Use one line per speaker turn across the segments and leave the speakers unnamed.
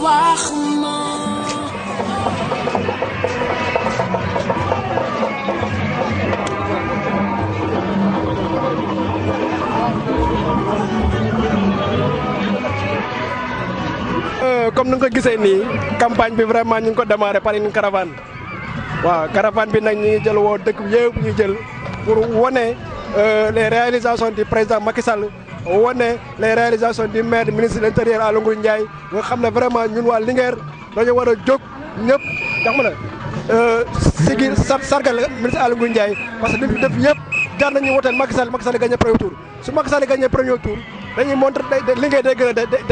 wax ma
comme ni nga ko gisee nii campagne bi vraiment ñu ngi ko démarré par une caravane waaw caravane bi nag ñu ngi jël woo dëkk yëpp ñu jël pour wane les réalisations du président Macky Sall wane les réalisations du maire ministre de l'intérieur Aly Ngouille Ndiaye nga xam ne vraiment ñun waa Linguère dañu war a jóg ñëpp ndax ma ne sigil sargal ministre Aly Ngouille Ndiaye parce que li mu def yëpp jar nañu woteel Macky Sall gagné premier tour su Macky Sall gagné premier tour dañuy montré Linguère day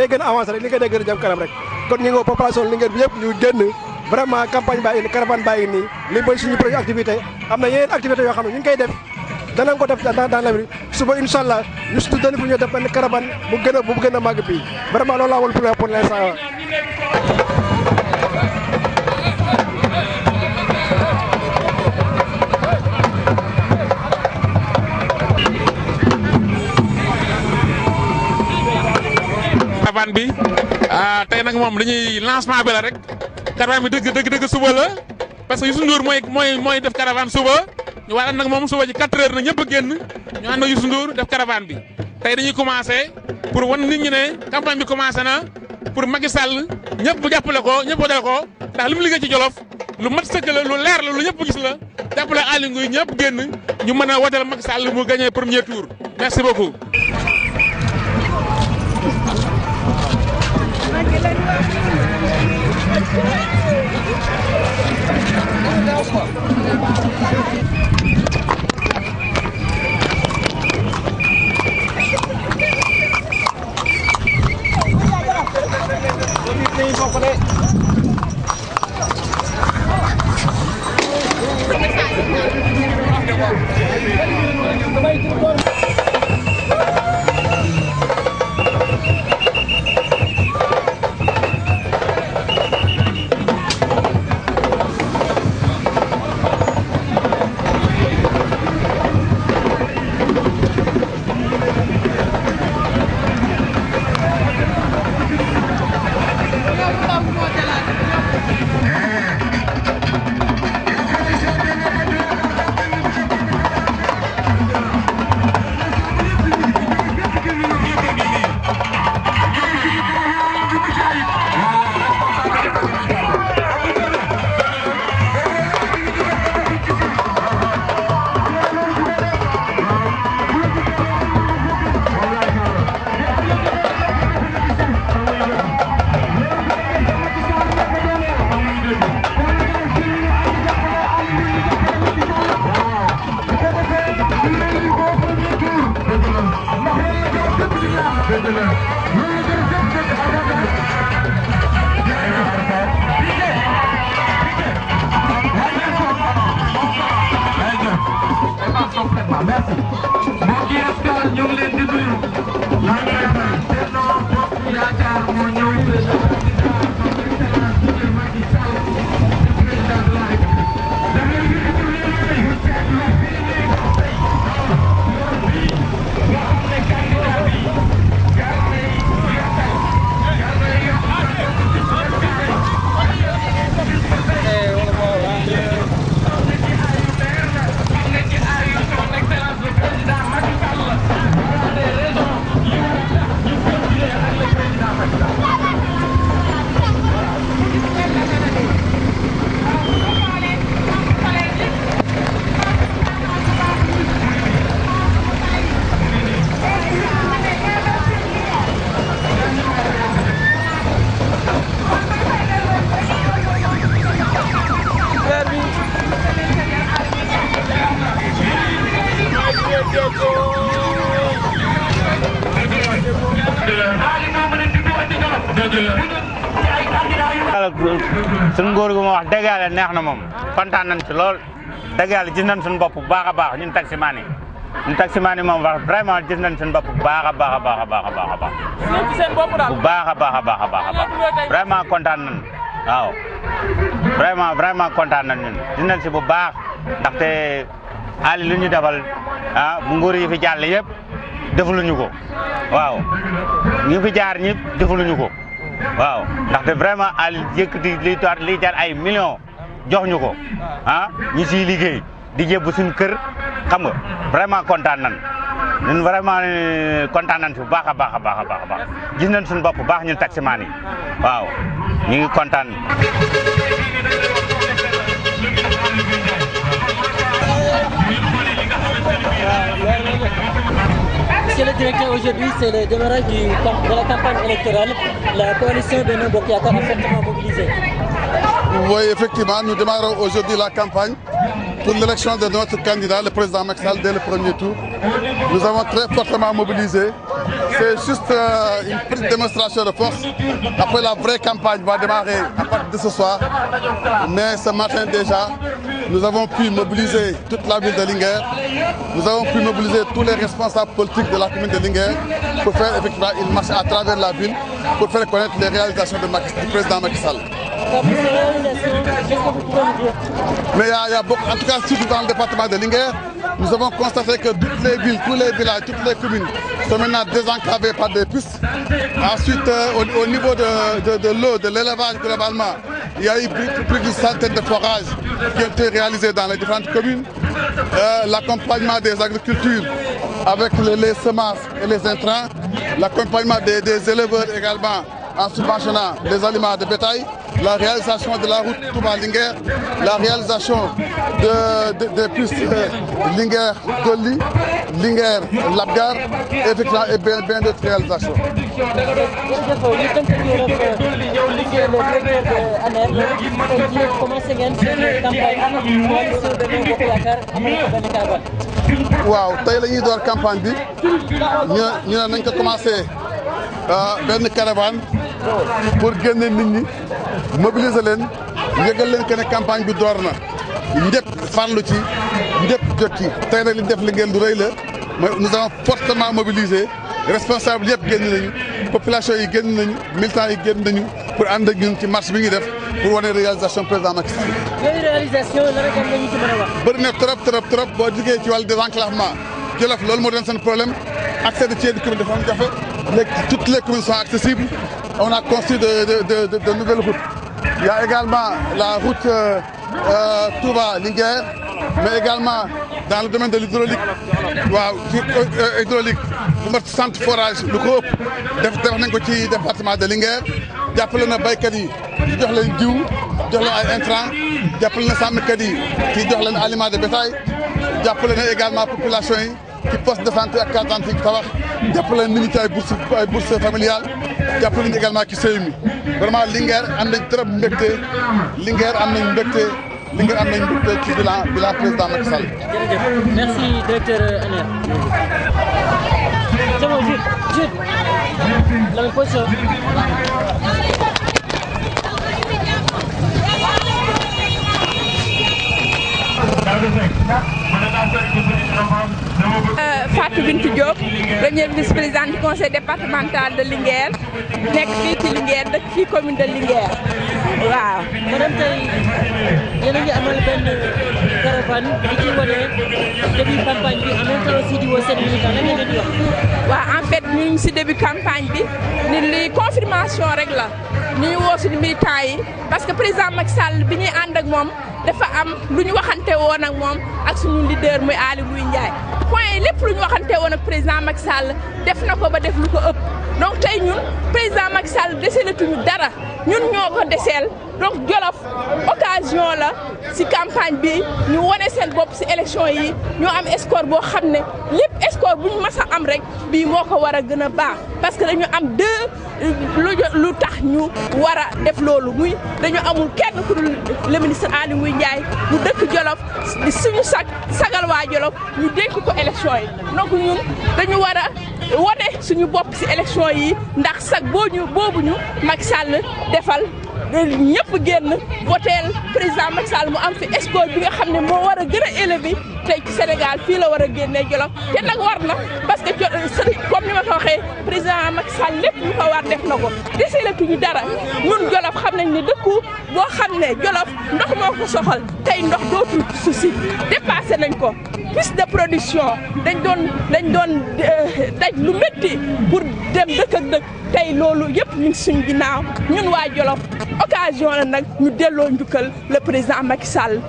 gën a avancé rek Linguère day gën a jëm kanam rek kon ñu ngi population Linguère bi yëpp ñu génn vraiment campagne baa ngi caravane baa ngi nii li mooy suñu projet activité am na yeneen activité yoo xam ne ñu ngi koy def danañ ko def dans l'avenir suba incha allah ñu si tuddee fu ñu def benn caravane bu gën a màgg bii vraiment loolu laa woon pour l'instant.
caravane bi tey nag moom dañuy lancement bi la rek caravane bi dëgg suba la parce que Youssou Ndour mooy def caravane suba ñu war a nag moom suba ji 4 heures na ñëpp a génn ñu ànd ak Youssou Ndour def caravane bi tey dañuy commencé pour wan nit ñi ne campagne bi commencé na pour Macky Sall ñëpp jàppale ko ñëpp woteel ko ndax li mu liggéey ci Jolof lu mat sëkk la lu leer la lu ñëpp gis la jàppale Aly Ngouille ñëpp génn ñu mën a woteel Macky Sall mu gagné premier tour merci beaucoup.
suñu ngóor gu ma wax dëgg yàlla neex na moom kontaan nañ ci lool dëgg yàlla gis nañ suñu bopp bu baax a baax ñun taximaan yi moom wax vraiment gis nañ suñu bopp bu baax a baax a baax a baax a baax a baax bu baax a baax a baax a baax a baax vraiment kontaan nañ waaw vraiment kontaan nañ ñun gis nañ si bu baax ndaxte Ali lu ñu defal bu nguur yi fi jàll yëpp defuluñu ko waaw ñu fi jaar ñëpp defuluñu ko waaw ndaxte vraiment al yëkkati liy jar ay millions jox ñu ko ah ñu siy liggéey di jébbu suñu kër xam nga vraiment kontaan nan ñun vraiment kontaan nañ fi bu baax a baax a baax a baax gis nañ suñu bopp bu baax ñun taximaan yi waaw ñu ngi kontaan.
Monsieur le directeur, aujourd'hui c'est le démarrage de la campagne électorale. La coalition Benno Bokk Yaakaar est fortement mobilisée.
Oui, effectivement, nous démarrons aujourd'hui la campagne pour l'élection de notre candidat, le président Macky Sall, dès le premier tour. Nous avons très fortement mobilisé. C'est juste une petite démonstration de force. Après, la vraie campagne va démarrer à partir de ce soir. Mais ce matin déjà, nous avons pu mobiliser toute la ville de Linguère. Nous avons pu mobiliser tous les responsables politiques de la commune de Linguère pour faire effectivement une marche à travers la ville pour faire connaître les réalisations du président Macky Sall. Mais il y a beaucoup, en tout cas surtout dans le département de Linguère, nous avons constaté que toutes les villes, tous les villages, toutes les communes sont maintenant désenclavées par des pistes. Ensuite, au niveau de l'eau, de l'élevage globalement, il y a eu plus d'une centaine de forages qui ont été réalisés dans les différentes communes. L'accompagnement des agricultures avec les semences et les intrants, l'accompagnement des éleveurs également en subventionnant les aliments de bétail, la réalisation de la route Touba-Linguère, la réalisation des pistes Linguère-Dolly, Linguère-Labgar, et bien d'autres réalisations. Waaw tey la ñuy door campagne bi ñu ne nañ ko commencé benn caravane pour génne nit ñi mobiliser leen yëgal leen que ne campagne bi door na ñëpp farlu ci ñëpp jot ci tey nag li ñu def liggéey lu rëy la mooy nous avons fortement mobilisé responsable yëpp génn nañu population yi génn nañu militants yi génn nañu pour ànd ak ñun ci marche bi ñuy def pour wane réalisation président Macky Sall.
yooyu réalisation lan la ñu ci mën a wax.
bëri na trop boo jugee ci wàllu désenclavement Jolof loolu moo doon seen problème accès de Thiès commune dafa am jafe léegi toutes les communes sont accessibles. On a construit de nouvelles routes. Il y a également la route Touba-Linguère, mais également dans le domaine de l'hydraulique. Hydraulique, bu mat centre forage lu ko ëpp def nañ ko ci département de Linguère jàppale na baykat yi ci jox leen jiw jox leen ay intrants jàppale na sàmmkat yi ci jox leen aliment de bétail jàppale na également population yi ci poste de santé ak carte d'identité tabax jàppale nit ñi ci ay bourse familiale jàppale nañu également ci sëy mi vraiment Linguère am nañ trop mbégte Linguère am nañ mbégte ci bilan président Macky Sall.
jërëjëf merci directeur ANER. c'est bon Jude la même position.
Fatou Bintou Diop première vice-présidente du conseil départemental de Linguère nekk fii ci Linguère dëkk fii commune de Linguère waaw.
madame tey yéen a ngi amal benn caravane di ci wane début campagne bi en même temps aussi di woo seen militant lan ngeen di wax.
waaw en fait ñu ngi si début campagne bi ni li confirmation rek la ñu ngi woo suñu militants yi parce que président Macky Sall bi ñuy ànd ak moom dafa am lu ñu waxante woon ak moom ak suñu leader muy Aly Ngouille Ndiaye point yi lépp lu ñu waxante woon ak président Macky Sall def na ko ba def lu ko ëpp donc tey ñun président Macky Sall deselatuñu dara ñun ñoo ko deseel donc Jolof occasion la si campagne bi ñu wane seen bopp si élection yi ñu am score boo xam ne lépp score bu ñu mas a am rek bii moo ko war a gën a baax parce que dañu am lu tax ñu war a def loolu muy dañu amul kenn ku dul le ministre Aly Ngouille Ndiaye mu dëkk Jolof di suñu sagal waa Jolof ñu dénk ko élection yi donc ñun dañu war a wane suñu bopp si élection yi ndax sag boobu ñu Macky Sall defal ñëpp génn voteel président Macky Sall mu am fi score bi nga xam ne moo war a gën a élevé tey ci Sénégal fii la war a génnee Jolof te nag war na parce que comme ni ma ko waxee président Macky Sall lépp lu ko war def na ko deseelatuñu dara ñun Jolof xam nañ ne dëkku boo xam ne Jolof ndox moo ko soxal tey ndox dootul souci dépassé nañ ko piste de production dañ doon daj lu métti pour dem dëkk ak dëkk tey loolu yëpp ñu ngi suñ ginnaaw ñun waa Jolof occasion la nag ñu delloo njukkal le président Macky Sall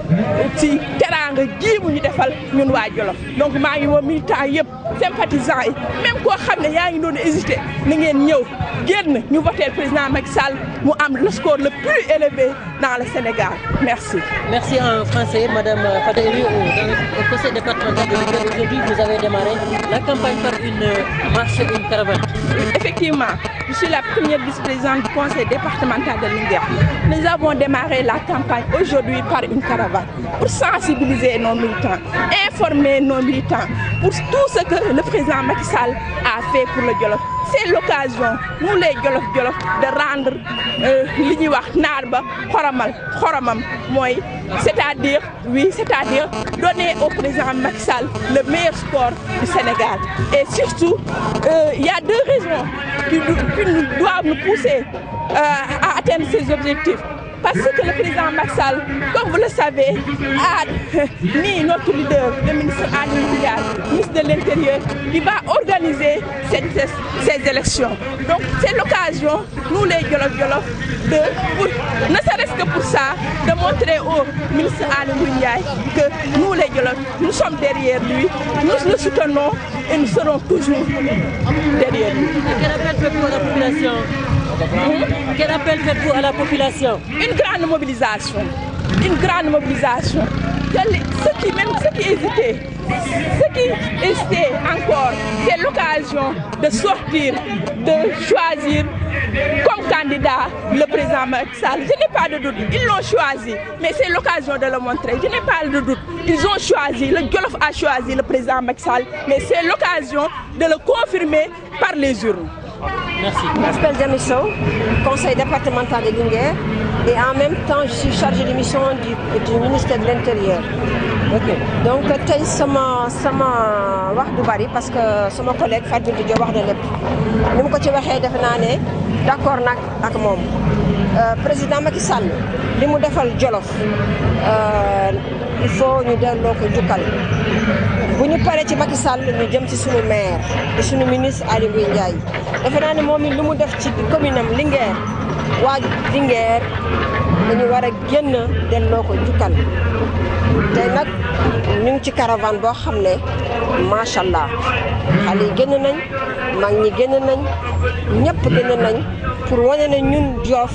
ci teraanga ji mu ñu defal ñun waa Jolof donc maa ngi woo militants yëpp sympathisants yi même koo xam ne yaa ngi doon hésité na ngeen ñëw génn ñu voter président Macky Sall mu am le score le plus élevé dans le Sénégal. Merci.
Merci en français, Madame Fadéry. Dans le conseil départemental de Linguère, aujourd'hui, vous avez démarré la campagne par une marche et une caravane.
Effectivement, je suis la première vice-présidente du conseil départemental de Linguère. Nous avons démarré la campagne aujourd'hui par une caravane pour sensibiliser nos militants, informer nos militants pour tout ce que le président Macky Sall a fait pour le Jolof. C'est l'occasion, nous les Jolof, de rendre li ñuy wax naar ba xoromam mooy c'est-à-dire donner au président Macky Sall le meilleur score du Sénégal. Et surtout, il y a deux raisons qui doivent nous pousser à atteindre ces objectifs. Parce que le président Macky Sall, comme vous le savez, a mis notre leader, le ministre Ali Ngouille, ministre de l'Intérieur, qui va organiser ces élections. Donc c'est l'occasion, nous les Jolof, ne serait-ce que pour ça, de montrer au ministre Ali Ngouille que nous les Jolof, nous sommes derrière lui, nous le soutenons et nous serons toujours derrière lui.
Quel appel faites-vous à la population? Quel appel faites-vous à la population?
Une grande mobilisation. Une grande mobilisation. Ceux qui hésitaient encore, c'est l'occasion de sortir, de choisir comme candidat le président Macky Sall. Je n'ai pas de doute, ils l'ont choisi, mais c'est l'occasion de le montrer. Je n'ai pas de doute, ils ont choisi, le Jolof a choisi le président Macky Sall, mais c'est l'occasion de le confirmer par les urnes.
Merci.
Je m'appelle Jamiso, conseil départemental de Linguère, et en même temps je suis chargée de mission du ministère de l'Intérieur.
Okay.
Donc tey sama wax du bari parce que sama collègue Fatou Diop wax na lépp ni mu ko ci waxee defe naa ne d'accord nag ak moom président Macky Sall li mu defal Jolof il faut ñu delloo ko jukkal bu ñu paree ci Macky Sall ñu jëm ci sunu maire et sunu ministre Aly Ngouille Ndiaye defe naa ne moom it lu mu def ci commune am Linguère waa Linguère dañu war a génn delloo ko jukkal tey nag ñu ngi ci caravane boo xam ne macha allah xale yi génn nañ mag ñi génn nañ ñëpp génn nañ pour wane ne ñun Jolof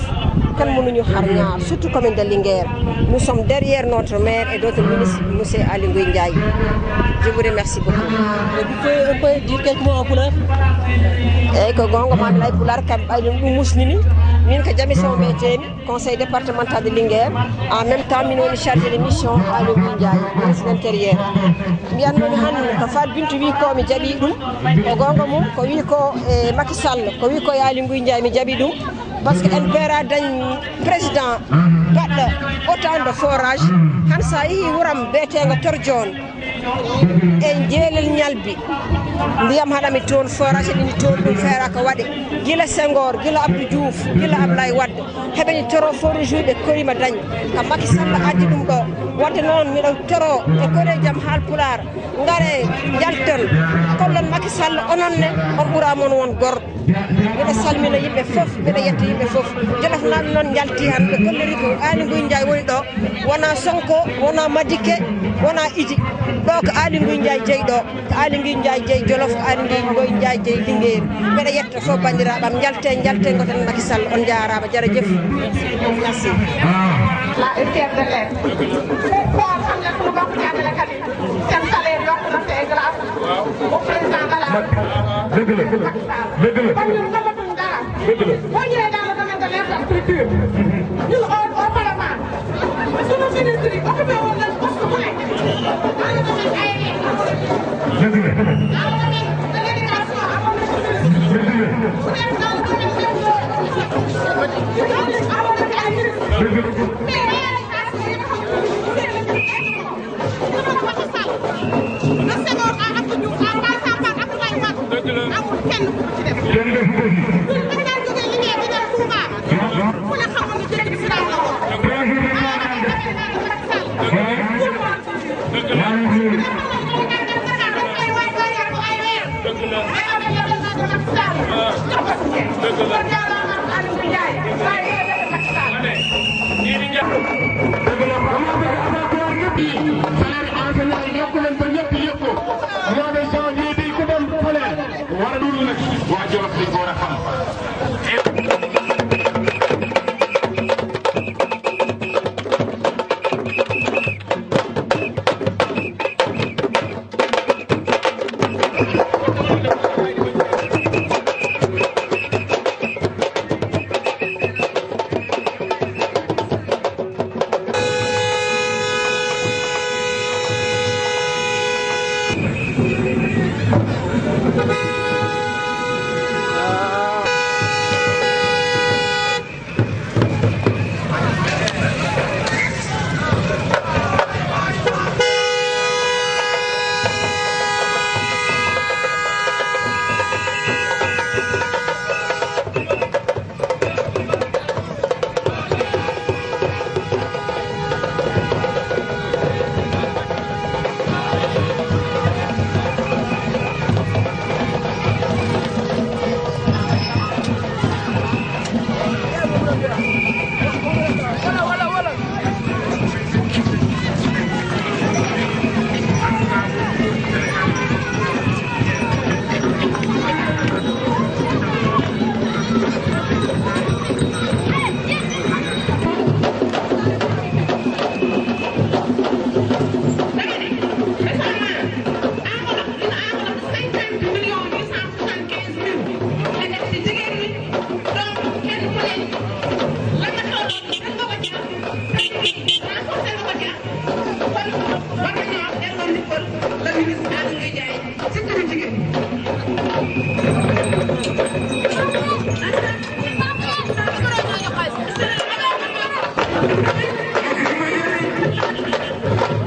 kan mënuñu xar ñaar surtout commune de Linguère. Nous sommes derrière notre maire et notre ministre, M. Aly Ngouille Ndiaye. Je vous remercie beaucoup.
Vous pouvez dire quelques mots en pulaar?
Et que gongo ma lay pulaar kam ay lu muslimi min ka jami so métier conseil départemental de Linguère en même temps min woni chargé de mission Aly Ngouille Ndiaye ministre de l'Intérieur. Mbiyan mo han ko Fat Bintou wi ko mi jabi dum o gongo mum ko wi ko Macky Sall ko wi ko Aly Ngouille Ndiaye mi jabi dum parce que NPR dañ président baɗɗo autant de forage han sa yi wuram beetego Tordione e jeelel ñalbi ndiyam haɗami toon forage ɗini toon ɗum feera ko waɗe gila Senghor gila Abdou Diouf gila Ablaye Wade heɓeni toro forage uji ɓe korima dañ ka Macky Sall addi ɗum ɗo wadde noon miɗo toro e kore jaam haalpulaar ngare jalton kollon Macky Sall ononne on ɓuramon won gorɗo mbiɗa salmina yimɓe fof mbiɗa yetta yimɓe fof Jolof naaɓe noon jalti han ɓe kolliri ko Aly Ngouille Ndiaye woni ɗo wona Sonko wona Madické wona Idi ɗo ko Aly Ngouille Ndiaye jeeyi ɗo ko Aly Ngouille Ndiaye jeeyi Jolof ko Aly Ngouille Ndiaye jeeyi Linguère mbiɗa yetta fof bandiraɓam jalte goten Macky Sall on jarama jarajef merci
la UTRDF pourquoi xam nga suñu bokk jàngalekat yi seen salaire yokk na te grâce au président de la dëgg la kon ñun xamatuñ dara boo ñëwee dans le domaine de l'infrastructure ñun au parlement suñu ministre yi occupé woon nañ poste bu nekk dans le domaine aérien dans le domaine de l'éducation amoon nañ ministre bu nekk dans le domaine de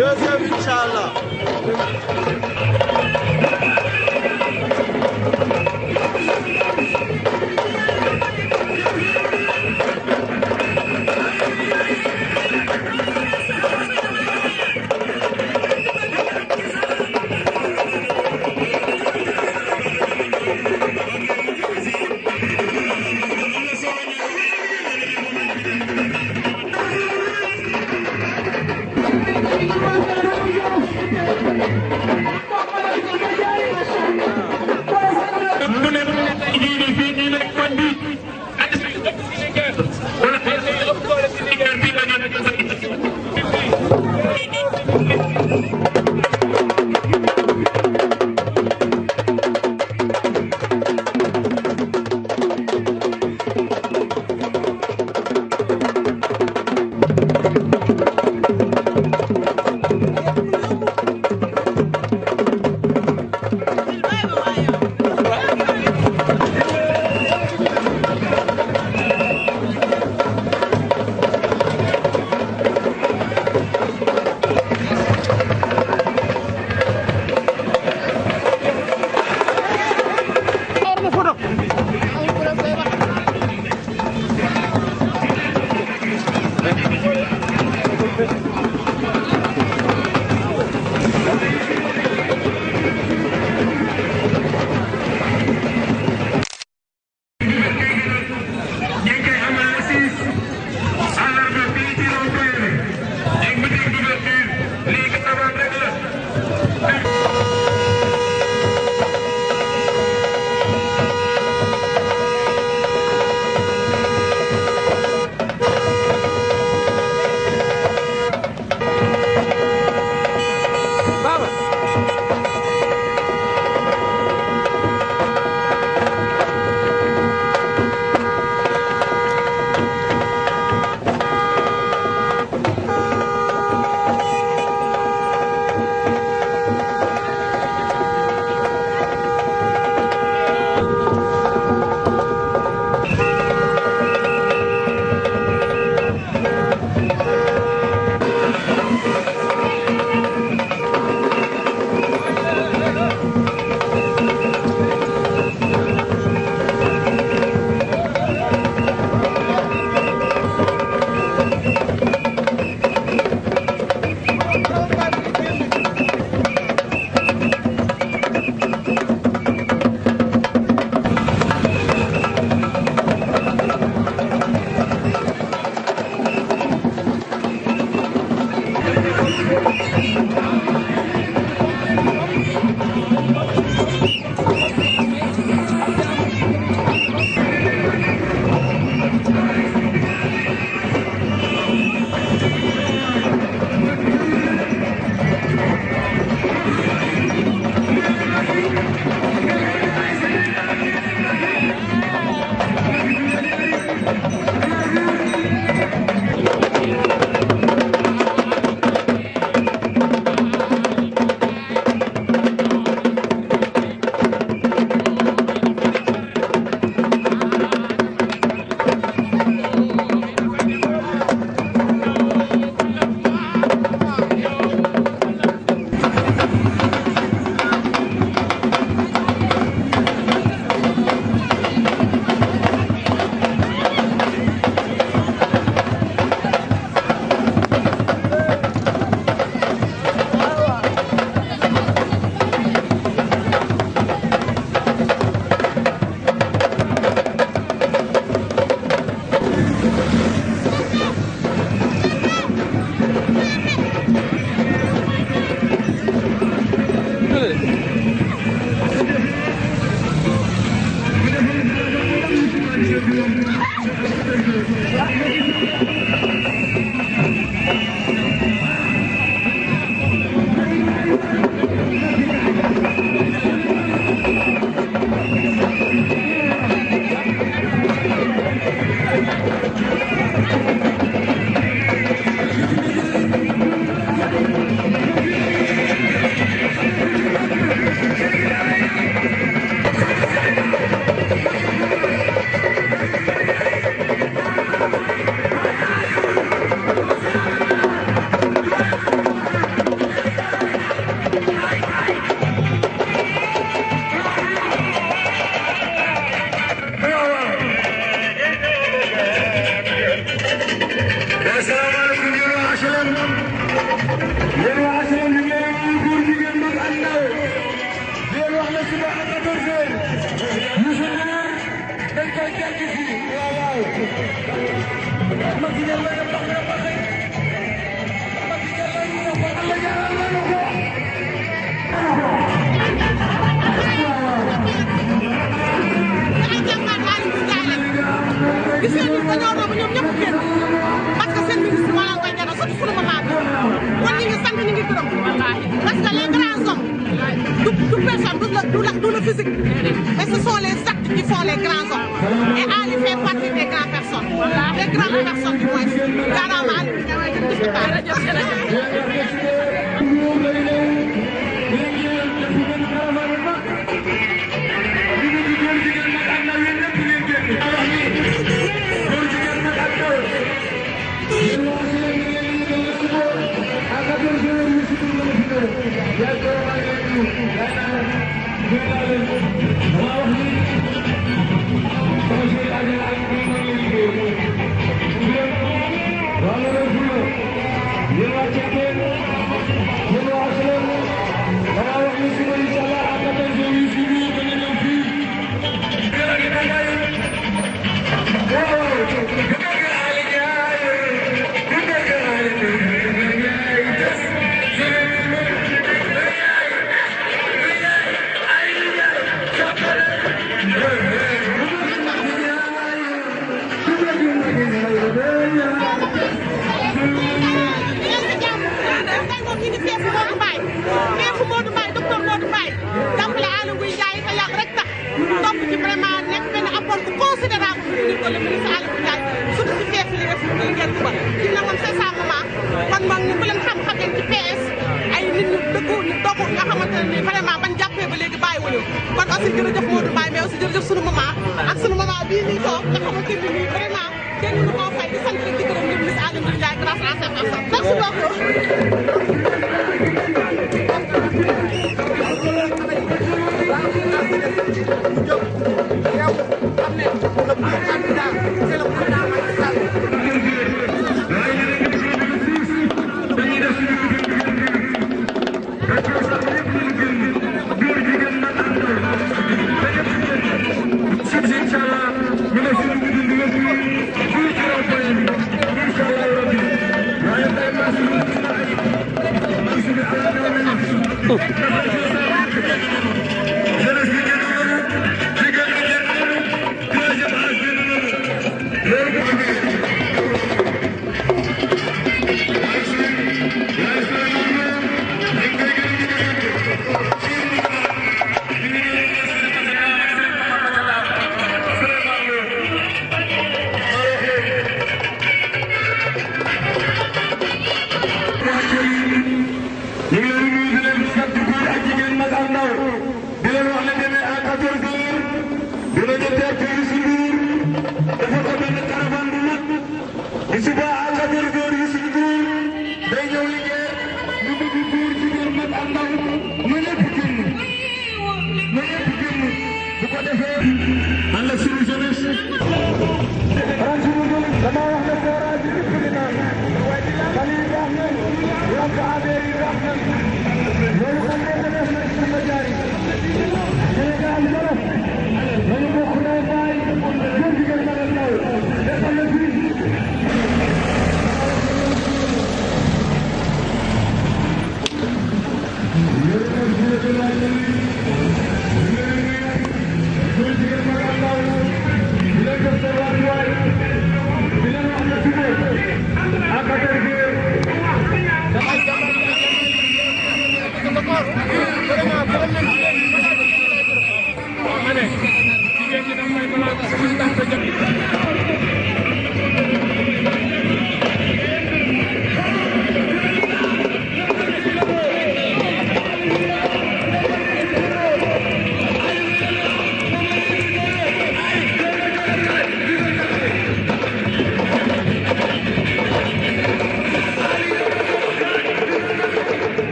Deuxième, Inch'Allah.
gis nga ñun dañoo romb ñoom ñëpp génn parce que seen ministre moo leen koy jaral surtout sunu maman bi kon ñu ngi sant ñu ngi gërëm parce que les grands hommes du personne du le physique mais ce sont les actes qui font les grands hommes et Ali fait partie des grandes personnes des grandes personnes du moins jaaraama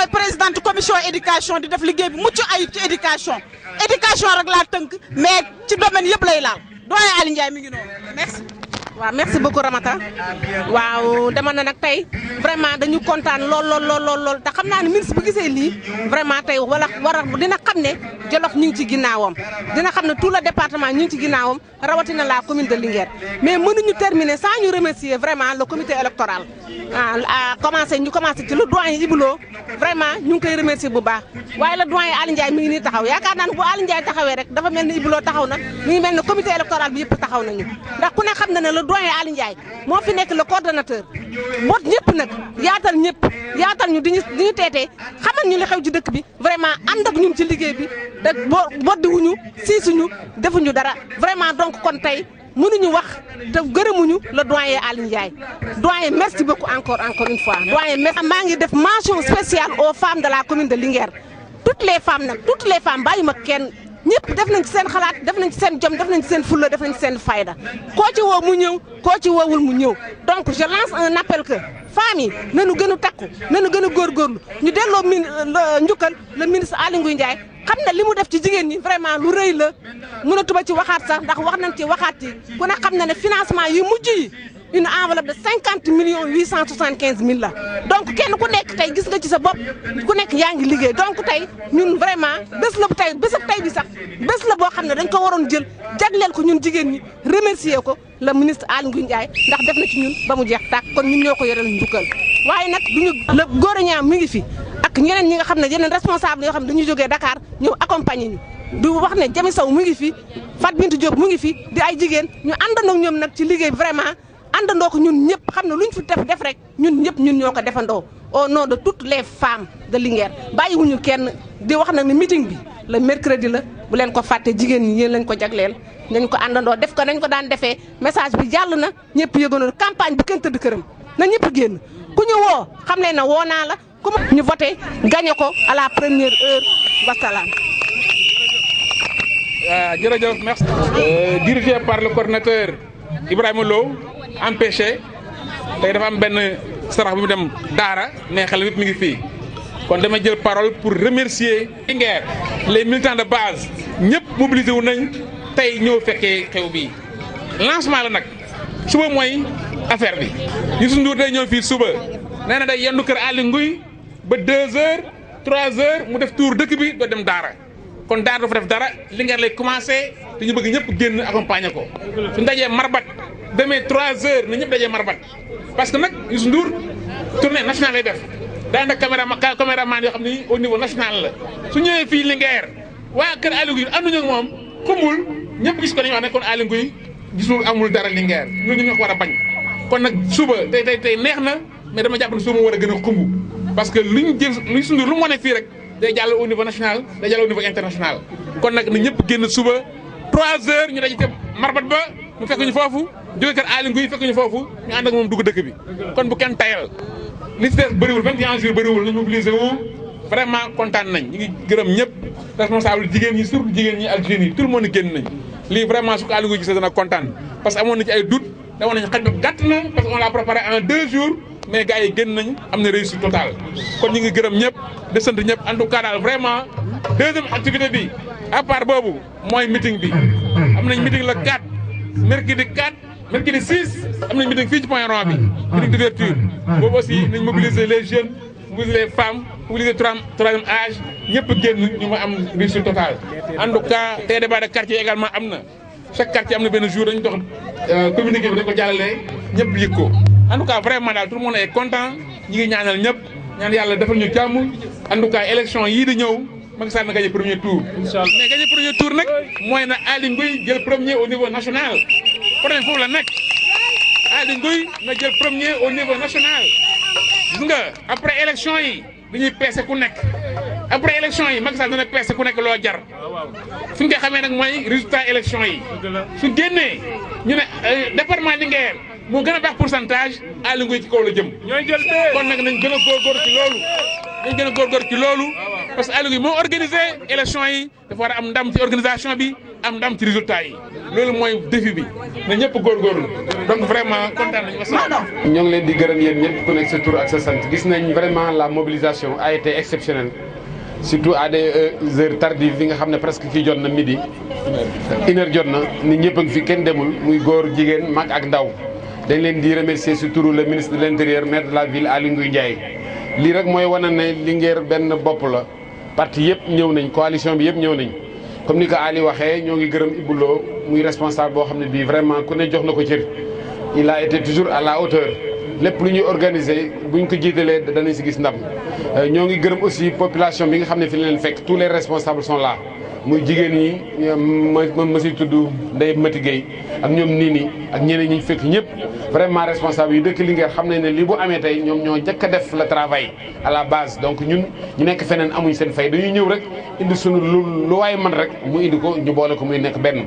mooy présidente commission éducation di def liggéey bu mucc ayib ci éducation rek laa tënk mais ci domaine yëpp lay laal doyen Aly Ndiaye mi ngi noonu merci. waaw merci beaucoup Ramata waaw dama na nag tey vraiment dañu kontaan lool te xam naa ne ministre bu gisee lii vraiment tey dina xam ne Jolof ñu ngi ci ginnaawam dina xam ne tout le département ñu ngi ci ginnaawam rawatina la commune de Linguère mais mënuñu terminer sans ñu remercier vraiment le comité électoral ñu commencé ci le doyen Iboulo vraiment ñu ngi koy remercier bu baax waaye le doyen Aly Ndiaye mi ngi nii taxaw yaakaar naa ne bu Aly Ndiaye taxawee rek dafa mel ni Iboulo taxaw na mi ngi mel ne comité électoral bi yëpp taxaw nañu ndax ku ne xam na ne le doyen Aly Ndiaye moo fi nekk le coordonnateur boot ñëpp nag yaatal ñu di ñu teetee xamal ñu li xew ci dëkk bi vraiment ànd ak ñun ci liggéey bi te boddiwuñu siisuñu defuñu dara vraiment donc kon tey mënuñu wax te gërëmuñu le doyen Aly Ndiaye doyen merci beaucoup encore une fois doyen merci. maa ngi def mention spéciale aux femmes de la commune de Linguère toutes les femmes bàyyi ma kenn ñëpp def nañ ci seen xalaat def nañ ci seen jom def nañ ci seen fulla def nañ ci seen fayda koo ci woo mu ñëw koo ci woowul mu ñëw donc je lance un appel que femmes yi nañu gën a takku nañu gën a góorgóorlu ñu delloo njukkal le ministre Aly Ngouille Ndiaye xam na li mu def ci jigéen ñi vraiment lu rëy la mënatuma ci waxaat sax ndax wax nañ ci waxaat yi ku ne xam na ne financement yu mujj yi une enveloppe de 50 875 000 la donc kenn ku nekk tey gis nga ci sa bopp ku nekk yaa ngi liggéey donc tey ñun vraiment bés tey bi sax bés la boo xam ne dañ ko waroon jël jagleel ko ñun jigéen ñi remercier ko le ministre Aly Ngouille Ndiaye ndax def na ci ñun ba mu jeex tàkk kon ñun ñoo ko yoral njukkal waaye nag duñu le góorañaa mi ngi fi ak ñeneen ñi nga xam ne yeneen responsable yoo xam ne dañuy jógee Dakar ñëw accompagner ñu du wax ne Jami Sow mu ngi fi Fat Bintou Diop mu ngi fi di ay jigéen ñu àndandoo ñoom nag ci liggéey vraiment àndandoo ko ñun ñëpp xam ne luñ fi def rek ñun ñëpp ñun ñoo ko defandoo au nom de toutes les femmes de Linguère bàyyiwuñu kenn di wax nag ne meeting bi le mercredi la bu leen ko fàtte jigéen ñi yéen lañ ko jagleel nañ ko àndandoo def ko nañ ko daan defee message bi jàll na ñëpp yëgoon campagne bi kenn tëdd këram na ñëpp génn ku ñu woo xam ne na woo naa la ku ñu voté gagné ko à la première heure wasalaam.
jërëjëf merci. Dirigé par le coordinateur Ibrahima Lo empêché tey dafa am benn sarax bu mu dem Daara mais xel yëpp mi ngi fii kon dama jël parole pour remercier Linguère les militants de base ñëpp mobilisé wu nañ tey ñëw fekkee xew bi lancement la nag suba mooy affaire bi Youssou Ndour day ñëw fii suba nee na day yendu kër Aly Ngouille ba 2 heures 3 heures mu def tour dëkk bi doo dem Daara kon Daara dafa def dara Linguère lay commencé te ñu bëgg ñëpp génn accompagner ko suñu dajee Marbat demee 3 heures na ñëpp dajee Marbat parce que nag Youssou Ndour tournée nationale lay def daanaka caméraman yoo xam ni au niveau national la su ñëwee fii Linguère waa kër Aly Ngouille ànduñu ak moom xumbul ñëpp gis ko dañuy wax ne kon Aly Ngouille gisul amul dara Linguère ñooñu ñoo ko war a bañ kon nag suba tey neex na mais dama jàpp ne suba war a gën a xumb parce que luñ Youssou Ndour lu mu wane fii rek day jàll au niveau national day jàll au niveau international kon nag na ñëpp génn suba 3 heures ñu daje ca Marbat ba mu fekk ñu foofu jóge kër Aly Ngouille fekk ñu foofu ñu ànd ak moom dugg dëkk bi kon bu kenn tayal li ci des bëriwul 21 jours bëriwul nañu mobilisé wu vraiment kontaan nañ ñu ngi gërëm ñëpp responsable jigéen ñi surtout jigéen ñi ak jeunes yi tout le monde génn nañ lii vraiment su ko Aly Ngouille gisee dana kontaan parce que amoon na ci ay doute dawoon nañ xaj ba gàtt na parce que on l'a préparé en 2 jours mais gars yi génn nañ am na réussite totale kon ñu ngi gërëm ñëpp de sant ñëpp en tout cas daal vraiment deuxième activité bi à part boobu mooy meeting bi am nañ meeting le 4 mercredi 6 am nañ meeting fii ci point rond bi meeting d'ouverture boobu aussi nañ mobiliser les jeunes mobiliser les femmes mobiliser troisième âge ñëpp génn ñu ma am réussite totale en tout cas tey débat de quartier également am na chaque quartier am na benn jour dañu dox communiqué bi dañ ko jàllalee ñëpp yëg ko en tout cas vraiment daal tout le monde est content ñi ngi ñaanal ñëpp ñaan yàlla defal ñu jàmm en tout cas élection yii di ñëw Macky Sall na gagné premier tour mais gagné premier tour nag mooy na Aly Ngouille jël premier au niveau national problème foofu la nekk Aly Ngouille na jël premier au niveau national gis nga après élection yi dañuy peese ku nekk après élection yi Macky Sall dina peese ku nekk loo jar fi nga xamee nag mooy résultat élection yi su génnee ñu ne département Linguère moo gën a baax pourcentage Aly Ngouille ci kaw la jëm kon nag nañ gën a góorgóor ci loolu parce que Aly Ngouille moo organisé élection yi dafa war a am ndam ci organisation bi am ndam ci résultat yi loolu mooy défi bi na ñëpp góorgóorlu donc vraiment kontaan nañu wasalaam.
ñoo ngi leen di gërëm yéen ñëpp ku nekk sa tur ak sa sant gis nañ vraiment la mobilisation a été exceptionnelle surtout à des heures tardives yi nga xam ne presque fii jot na midi 1 heure jot na nit ñëpp a ngi fi kenn demul muy góor jigéen mag ak ndaw dañ leen di remercier si turu le ministre de l'intérieur maire de la ville Aly Ngouille Ndiaye lii rek mooy wane ne Linguère benn bopp la parti yëpp ñëw nañ coalition bi yëpp ñëw nañ comme ni ko Ali waxee ñoo ngi gërëm Ibou Lo muy responsable boo xam ne bii vraiment ku ne jox na ko cër il a été toujours à la hauteur lépp lu ñuy organiser buñ ko jiitalee danañ si gis ndam ñoo ngi gërëm aussi population bi nga xam ne fi leen fekk tous les responsables sont là muy jigéen ñi ma si tudd Ndeye Mati Gueye ak ñoom nii ak ñeneen ñi fekk ñëpp vraiment responsable yi dëkk Linguère xam nañ ne lii bu amee tey ñoom ñoo njëkk a def le travail à la base donc ñun ñu nekk feneen amuñ seen fay dañuy ñëw rek indi sunu lu waay man rek mu indi ko ñu boole ko muy nekk benn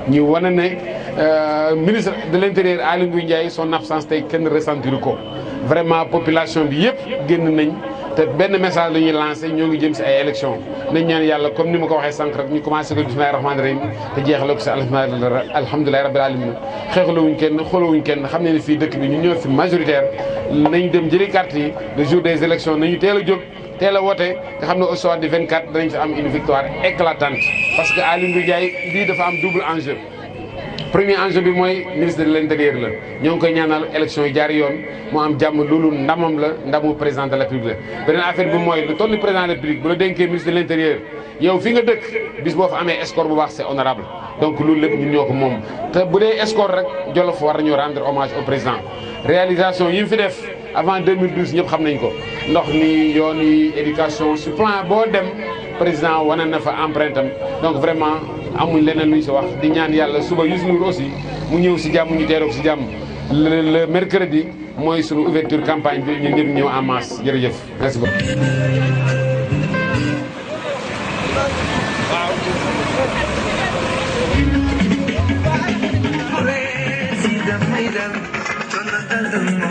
ñu wane ne ministre de l'intérieur Aly Ngouille Ndiaye son absence tey kenn ressentir ko vraiment population bi yëpp génn nañ te benn message la ñuy lancé ñoo ngi jëm si ay élections nañ ñaan yàlla comme ni ma ko waxee sànq rek ñu commencé ko bismillahi rahmaani rahim te jeexale ko si alhamdulilahi rabbil alamin xeexalawuñ kenn xoolawuñ kenn xam ne ne fii dëkk bi ñu ñëw fi majoritaire nañ dem jëli carte yi le jour des élections nañu teel a jóg teel a woote nga xam ne au soir du 24 danañ fi am une victoire éclatante parce que Aly Ngouille Ndiaye lii dafa am double enjeu premier enjeu bi mooy ministre de l'intérieur la ñoo ngi koy ñaanal élection yi jaar yoon mu am jàmm loolu ndamam la ndamu président de la République la beneen affaire bi mooy lu toll ni président de la République bu la dénkee ministre de l'intérieur yow fi nga dëkk bis boo fa amee escort bu baax c'est honorable donc loolu lépp ñun ñoo ko moom te bu dee escort rek Jolof war nañoo rendre hommage au président réalisation yi mu fi def avant 2012 ñëpp xam nañ ko ndox mi yoon yi éducation sur plan boo dem président wane na fa empreinte am donc vraiment amuñ leneen lu ñu si wax di ñaan yàlla suba Youssou Ndour aussi mu ñëw si jàmm ñu teeroo si jàmm le mercredi mooy sunu ouverture campagne bi ñun ñëpp ñëw en masse jërëjëf merci beaucoup.
President,